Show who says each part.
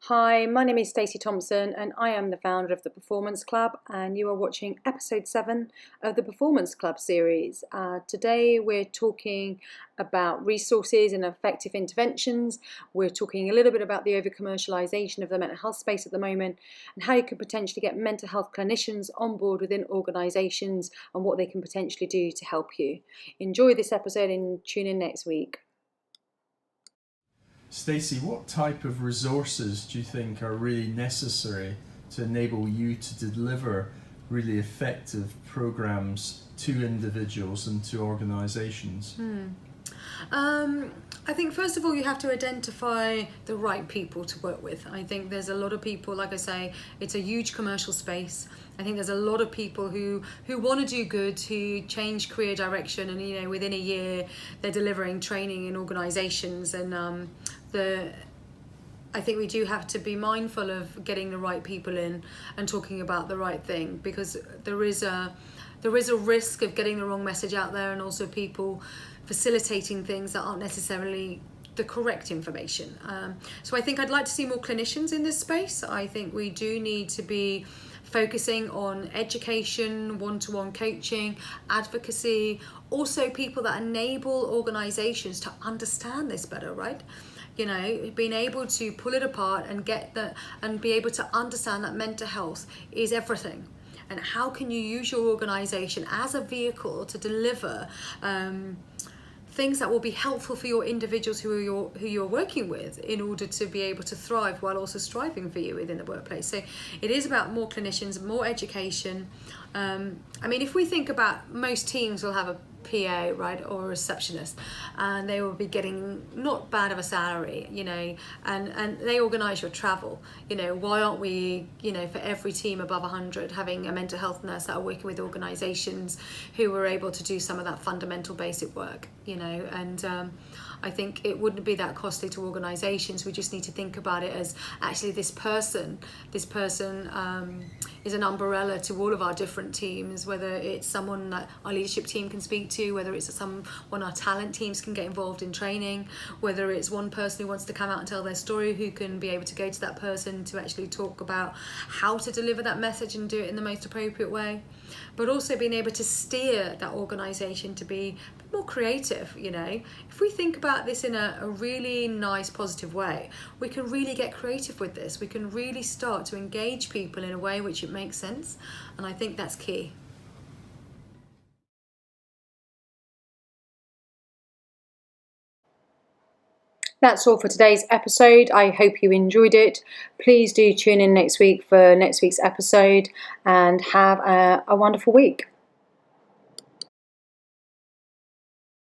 Speaker 1: Hi, my name is Stacey Thompson and I am the founder of the Performance Club, and you are watching episode 7 of the Performance Club series. Today we're talking about resources and effective interventions. We're talking a little bit about the over-commercialisation of the mental health space at the moment and how you could potentially get mental health clinicians on board within organisations and what they can potentially do to help you. Enjoy this episode and tune in next week.
Speaker 2: Stacey, what type of resources do you think are really necessary to enable you to deliver really effective programs to individuals and to organisations?
Speaker 3: I think first of all you have to identify the right people to work with. I think there's a lot of people, like I say, it's a huge commercial space. I think there's a lot of people who want to do good, who change career direction, and within a year they're delivering training in organisations, and I think we do have to be mindful of getting the right people in and talking about the right thing, because there is a risk of getting the wrong message out there, and also people facilitating things that aren't necessarily the correct information. So I think I'd like to see more clinicians in this space. I think we do need to be focusing on education, one-to-one coaching, advocacy, also people that enable organisations to understand this better, right? Being able to pull it apart and and be able to understand that mental health is everything. And how can you use your organisation as a vehicle to deliver things that will be helpful for your individuals who you're working with, in order to be able to thrive while also striving for you within the workplace. So it is about more clinicians, more education. If we think about, most teams will have a PA, right, or a receptionist, and they will be getting not bad of a salary, and they organise your travel. Why aren't we, for every team above 100, having a mental health nurse that are working with organisations who are able to do some of that fundamental basic work, and I think it wouldn't be that costly to organisations. We just need to think about it as, actually, this person is an umbrella to all of our different teams, whether it's someone that our leadership team can speak to, whether it's someone our talent teams can get involved in training, whether it's one person who wants to come out and tell their story, who can be able to go to that person to actually talk about how to deliver that message and do it in the most appropriate way. But also being able to steer that organisation to be more creative. If we think about this in a really nice, positive way, we can really get creative with this. We can really start to engage people in a way which it makes sense, and I think that's key.
Speaker 1: That's all for today's episode. I hope you enjoyed it. Please do tune in next week for next week's episode, and have a wonderful week.